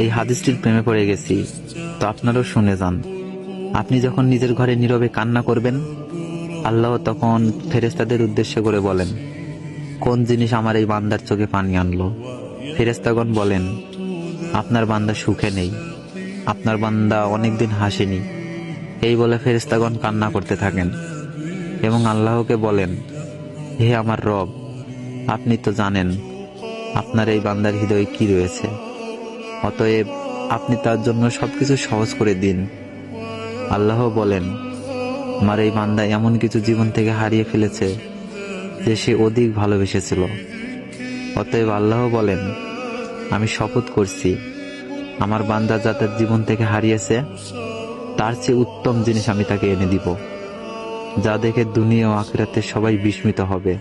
এই হাদিসটির প্রেমে পড়ে গেছি, তো আপনারাও শুনে যান। আপনি যখন নিজের ঘরে নীরবে কান্না করবেন, আল্লাহ তখন ফেরেশতাদের উদ্দেশ্য করে বলেন, কোন জিনিস আমার এই বান্দার চোখে পানি আনলো? ফেরেশতাগণ বলেন, আপনার বান্দা সুখে নেই, আপনার বান্দা অনেকদিন হাসেনি। এই বলে ফেরেশতাগণ কান্না করতে থাকেন এবং আল্লাহকে বলেন, হে আমার রব, আপনি তো জানেন আপনার এই বান্দার হৃদয়ে কি রয়েছে, অতএব আপনি তার জন্য সবকিছু সহজ করে দিন। আল্লাহ বলেন, আমার এই বান্দা এমন কিছু জীবন থেকে হারিয়ে ফেলেছে যে সে অধিক ভালোবেসেছিল। অতএব আল্লাহ বলেন, আমি শপথ করছি, আমার বান্দা যা তার জীবন থেকে হারিয়েছে তার চেয়ে উত্তম জিনিস আমি তাকে এনে দিব, যা দেখে দুনিয়া ও আখিরাতে সবাই বিস্মিত হবে।